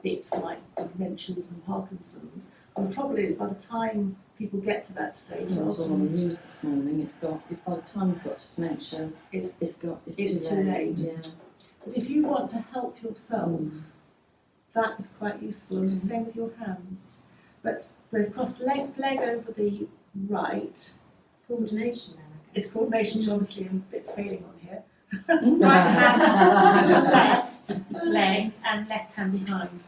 bits like dementias and Parkinson's. And the trouble is, by the time people get to that stage, I was on the news this morning. It's got, by the time you've got dementia, it's it's too late. Yeah. But if you want to help yourself, that is quite useful. And same with your hands. But we've crossed the left leg over the right. Coordination there, I guess. It's coordination, which obviously I'm a bit failing on here. Right hand leg and left hand behind.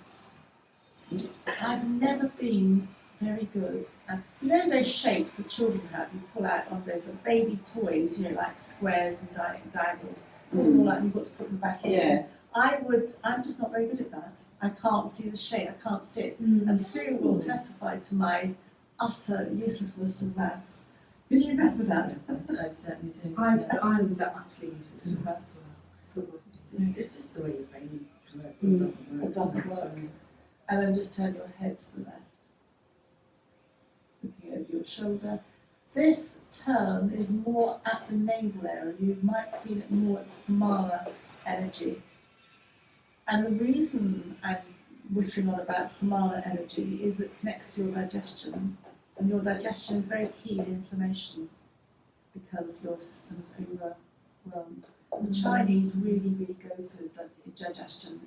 I've never been very good at, you know those shapes that children have, you pull out on those little baby toys, you know, like squares and diagonals, pull them all out and you've got to put them back in. Yeah. I'm just not very good at that. I can't see the shape, I can't sit. And Sue will testify to my utter uselessness in maths. Can you remember that? I certainly do. I was utterly useless in maths. It's just the way your brain works. It doesn't work. It doesn't work. And then just turn your head to the left. Looking over your shoulder. This turn is more at the navel area. You might feel it more at the Samana energy. And the reason I'm wittering on about Samana energy is it connects to your digestion. And your digestion is very key in inflammation because your system's overwhelmed. The Chinese really, really go for digestion.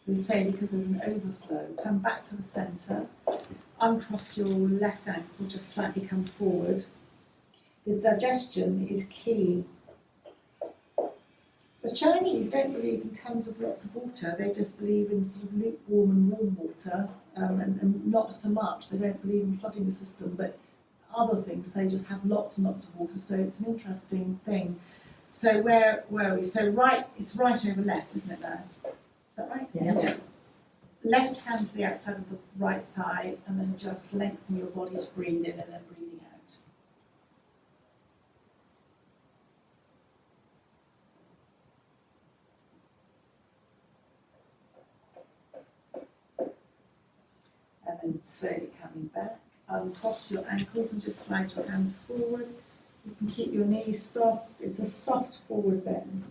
We say because there's an overflow, come back to the centre, uncross your left ankle, just slightly come forward. The digestion is key. The Chinese don't believe in tons of lots of water, they just believe in sort of lukewarm and warm water, and not so much. They don't believe in flooding the system, but other things, they just have lots and lots of water, so it's an interesting thing. So where were we? So right, it's right over left, isn't it there? Is that right? Yes. Left hand to the outside of the right thigh, and then just lengthen your body to breathe in and then breathing out. And then slowly coming back, uncross your ankles and just slide your hands forward. You can keep your knees soft, it's a soft forward bend.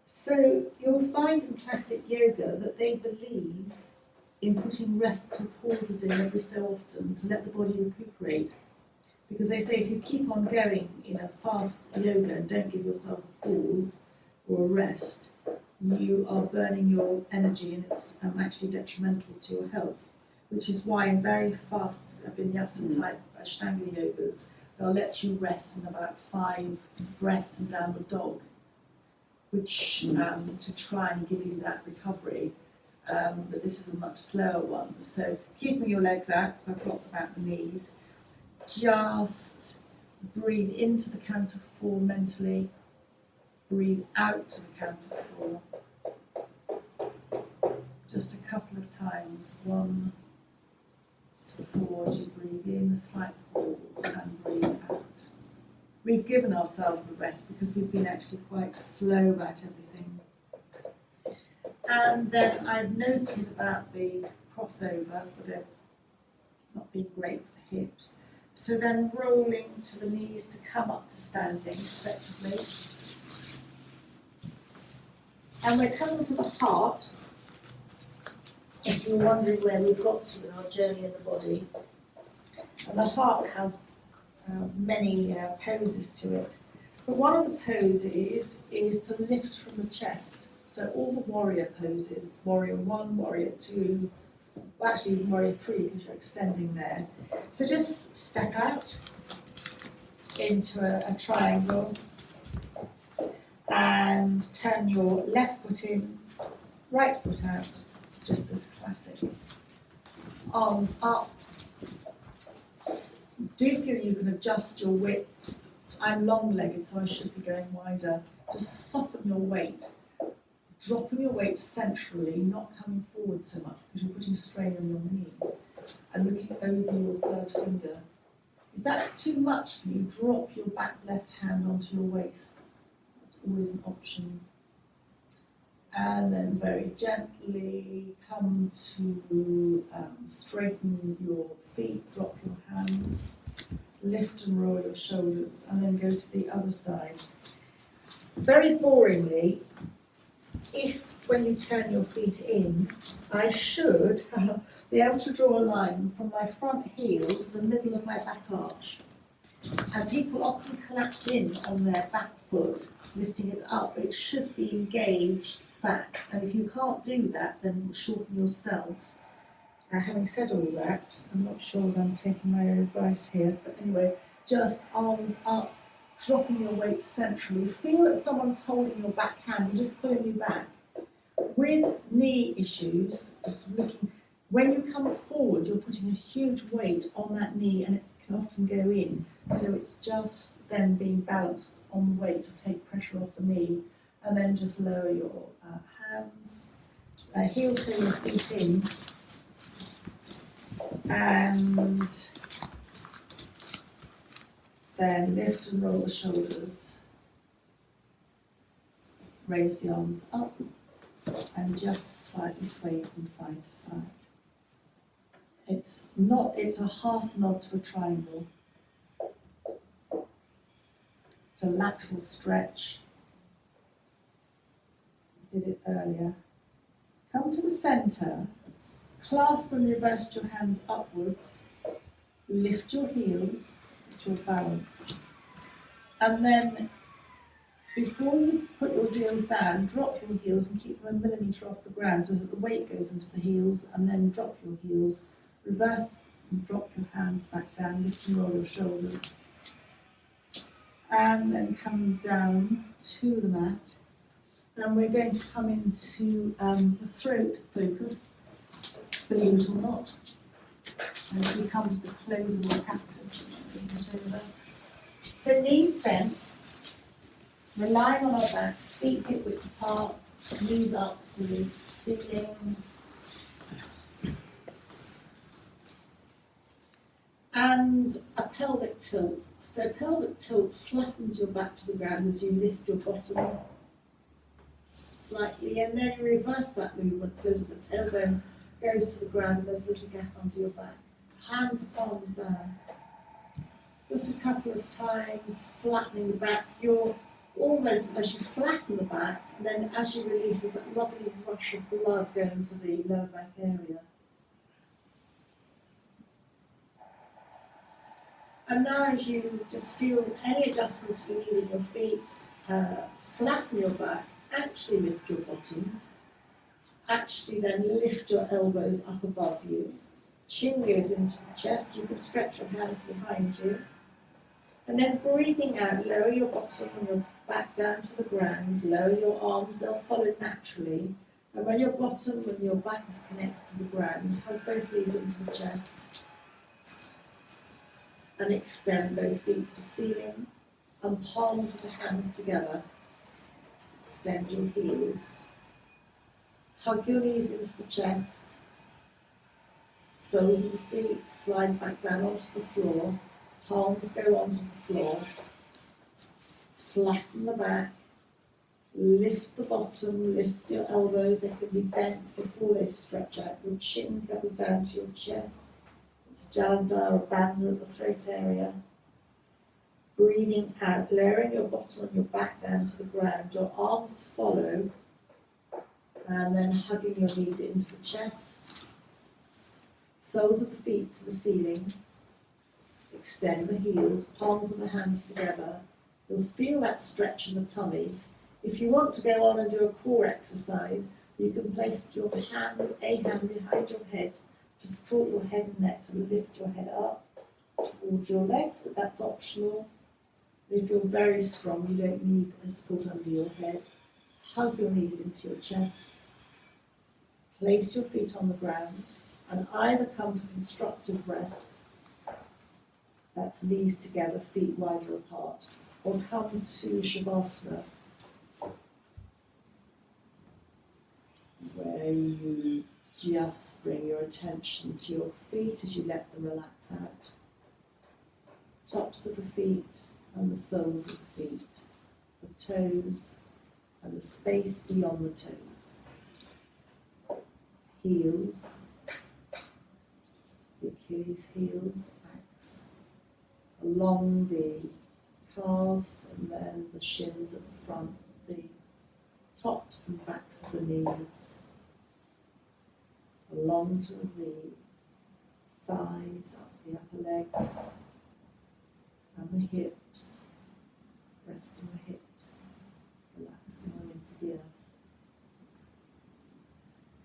So you'll find in classic yoga that they believe in putting rests or pauses in every so often to let the body recuperate. Because they say if you keep on going in a fast yoga and don't give yourself a pause or a rest, you are burning your energy and it's actually detrimental to your health. Which is why in very fast vinyasa type Ashtanga yogas, they'll let you rest in about 5 breaths and downward dog, which to try and give you that recovery. But this is a much slower one. So keeping your legs out, because I've got about the knees, just breathe into the count of 4 mentally, breathe out to the count of 4. Just a couple of times, 1 to 4 as you breathe in, a slight pause and breathe out. We've given ourselves a rest because we've been actually quite slow about everything. And then I've noted about the crossover for the not being great for the hips. So then rolling to the knees to come up to standing effectively. And we're coming to the heart. If you're wondering where we've got to in our journey in the body. And the heart has many poses to it. But one of the poses is to lift from the chest. So all the warrior poses, warrior 1, warrior 2, well actually warrior 3 because you're extending there. So just step out into a triangle and turn your left foot in, right foot out, just as classic. Arms up. Do feel you can adjust your width. I'm long-legged, so I should be going wider. Just soften your weight. Dropping your weight centrally, not coming forward so much because you're putting strain on your knees. And looking over your third finger. If that's too much for you, drop your back left hand onto your waist. That's always an option. And then very gently come to straighten your feet, drop your hands, lift and roll your shoulders, and then go to the other side. Very boringly, if when you turn your feet in, I should be able to draw a line from my front heel to the middle of my back arch. And people often collapse in on their back foot, lifting it up. It should be engaged back. And if you can't do that, then shorten your cells. Having said all that, I'm not sure that I'm taking my own advice here, but anyway, just arms up, dropping your weight centrally. Feel that someone's holding your back hand and just pulling you back. With knee issues, just looking, when you come forward, you're putting a huge weight on that knee and it can often go in. So it's just then being balanced on the weight to take pressure off the knee, and then just lower your hands, heel toe your feet in, and then lift and roll the shoulders. Raise the arms up and just slightly sway from side to side. It's a half nod to a triangle. It's a lateral stretch. Did it earlier. Come to the centre, clasp and reverse your hands upwards, lift your heels, with your balance, and then before you put your heels down, drop your heels and keep them a millimetre off the ground so that the weight goes into the heels, and then drop your heels, reverse and drop your hands back down, lift and roll your shoulders, and then come down to the mat. And we're going to come into the throat focus, believe it or not, as we come to the close of the practice. So knees bent, relying on our backs, feet hip width apart, knees up to the ceiling. And a pelvic tilt. So pelvic tilt flattens your back to the ground as you lift your bottom slightly, and then you reverse that movement so that the tailbone goes to the ground and there's a little gap under your back. Hands, palms down. Just a couple of times, flattening the back. You're almost, as you flatten the back, and then as you release, there's that lovely rush of blood going to the lower back area. And now as you just feel any adjustments you need in your feet, flatten your back, actually lift your bottom, actually then lift your elbows up above you, chin goes into the chest, you can stretch your hands behind you, and then breathing out, lower your bottom and your back down to the ground, lower your arms, they'll follow naturally, and when your bottom and your back is connected to the ground, hug both knees into the chest, and extend both feet to the ceiling, and palms of the hands together. Extend your heels. Hug your knees into the chest. Soles of the feet slide back down onto the floor. Palms go onto the floor. Flatten the back. Lift the bottom. Lift your elbows. They can be bent before they stretch out. Your chin comes down to your chest. It's Jalandhar or Bandha at the throat area. Breathing out, lowering your bottom and your back down to the ground. Your arms follow, and then hugging your knees into the chest. Soles of the feet to the ceiling. Extend the heels, palms of the hands together. You'll feel that stretch in the tummy. If you want to go on and do a core exercise, you can place your hand, a hand behind your head to support your head and neck, to lift your head up towards your legs, but that's optional. If you're very strong, you don't need a support under your head. Hug your knees into your chest. Place your feet on the ground and either come to constructive rest, that's knees together, feet wider apart, or come to Shavasana, where you just bring your attention to your feet as you let them relax out. Tops of the feet and the soles of the feet, the toes and the space beyond the toes. Heels, the Achilles heels, backs, along the calves and then the shins at the front, the tops and backs of the knees, along to the thighs, up the upper legs, and the hips, resting the hips, relaxing them into the earth.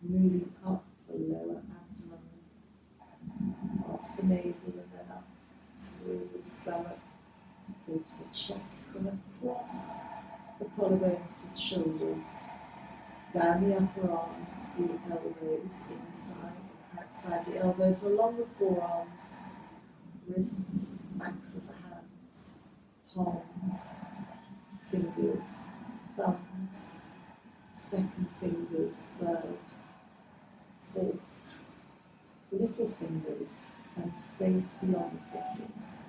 Moving up the lower abdomen, past the navel and then up through the stomach, through to the chest and across the collarbones to the shoulders, down the upper arms, the elbows, inside and outside the elbows, and along the forearms, wrists, backs of the hands, palms, fingers, thumbs, second fingers, third, fourth, little fingers, and space beyond the fingers.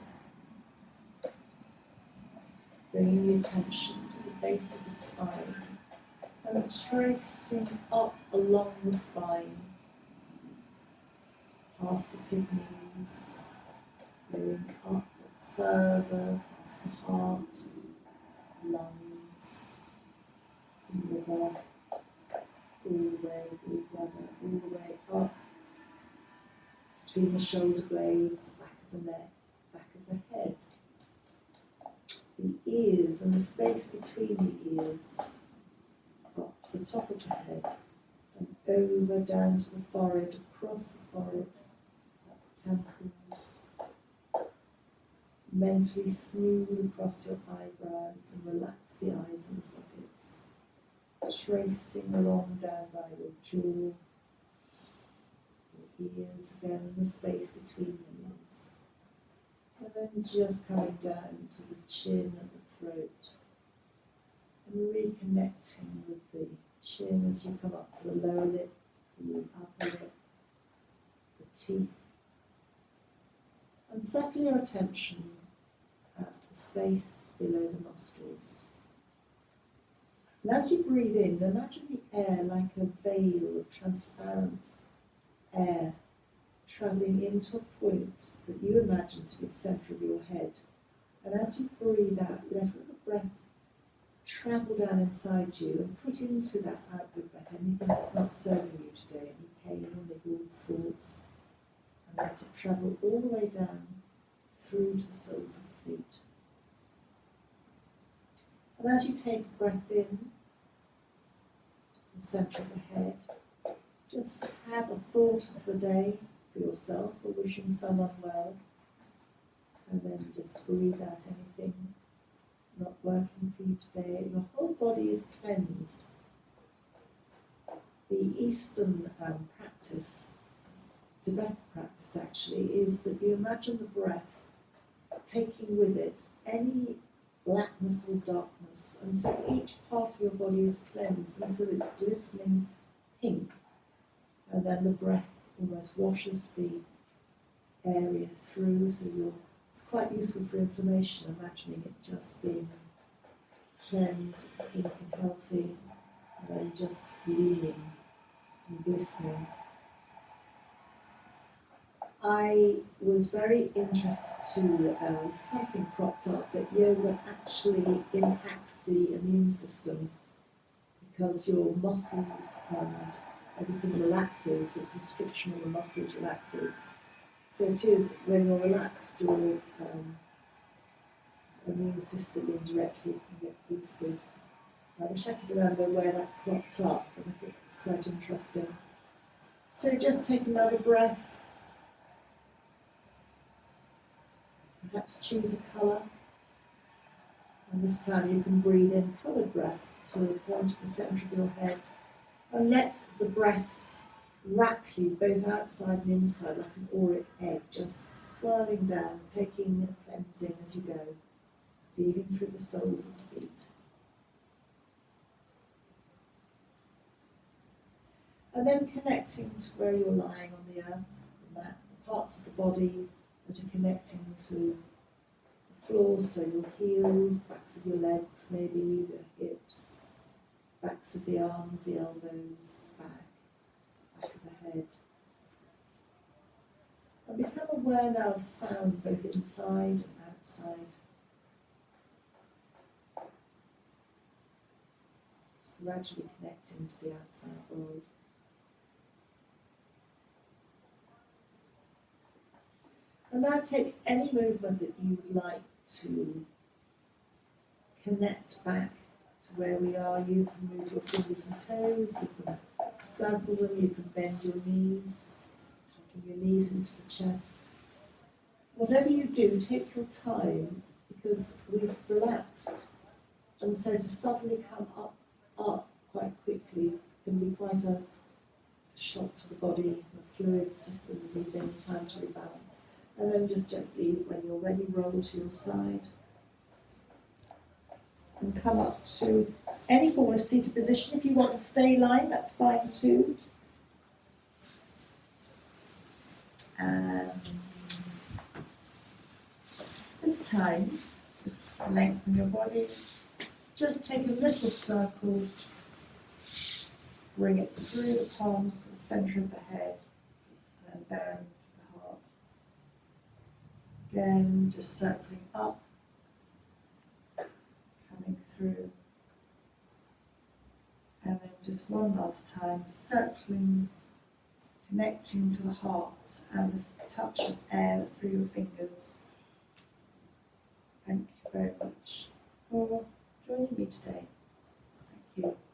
Bringing the attention to the base of the spine and tracing up along the spine, past the kidneys, going up further past the heart, lungs, liver, all the way, gallbladder, all the way up between the shoulder blades, the back of the neck, back of the head, the ears and the space between the ears, up to the top of the head, and over down to the forehead, across the forehead, up the temples. Mentally smooth across your eyebrows and relax the eyes and the sockets, tracing along down by your jaw, your ears again, and the space between the ears. And then just coming down to the chin and the throat, and reconnecting with the chin as you come up to the lower lip, the upper lip, the teeth. And settle your attention at the space below the nostrils. And as you breathe in, imagine the air like a veil of transparent air travelling into a point that you imagine to be the centre of your head. And as you breathe out, let the breath travel down inside you and put into that outward breath anything that's not serving you today, any pain or niggles, thoughts, and let it travel all the way down through to the soles of the feet. And as you take a breath in to the centre of the head, just have a thought of the day for yourself or wishing someone well, and then just breathe out anything not working for you today. Your whole body is cleansed. The Eastern practice, Tibetan practice actually, is that you imagine the breath taking with it any blackness or darkness, and so each part of your body is cleansed until it's glistening pink, and then the breath almost washes the area through, so it's quite useful for inflammation, imagining it just being cleansed, just pink and healthy, and then just gleaming and glistening. I was very interested to something cropped up that yoga actually impacts the immune system because your muscles and everything relaxes, the constriction of the muscles relaxes. So it is, when you're relaxed, your immune system indirectly can get boosted. I wish I could remember where that cropped up, but I think it's quite interesting. So just take another breath. Perhaps choose a colour, and this time you can breathe in coloured breath to the point of the centre of your head, and let the breath wrap you both outside and inside like an auric egg, just swirling down, taking a cleansing as you go, leading through the soles of the feet. And then connecting to where you're lying on the earth, the mat, the parts of the body that are connecting to the floor, so your heels, backs of your legs, maybe the hips, backs of the arms, the elbows, back of the head. And become aware now of sound both inside and outside. Just gradually connecting to the outside world. And now take any movement that you would like to connect back to where we are. You can move your fingers and toes, you can circle them, you can bend your knees, tucking your knees into the chest. Whatever you do, take your time, because we've relaxed. And so to suddenly come up quite quickly can be quite a shock to the body, the fluid system leaving, time to rebalance. And then just gently, when you're ready, roll to your side. And come up to any form of seated position. If you want to stay lying, that's fine too. And this time, just lengthen your body. Just take a little circle, bring it through the palms to the centre of the head and down to the heart. Again, just circling up, coming through. And then just one last time, circling, connecting to the heart and the touch of air through your fingers. Thank you very much for joining me today. Thank you.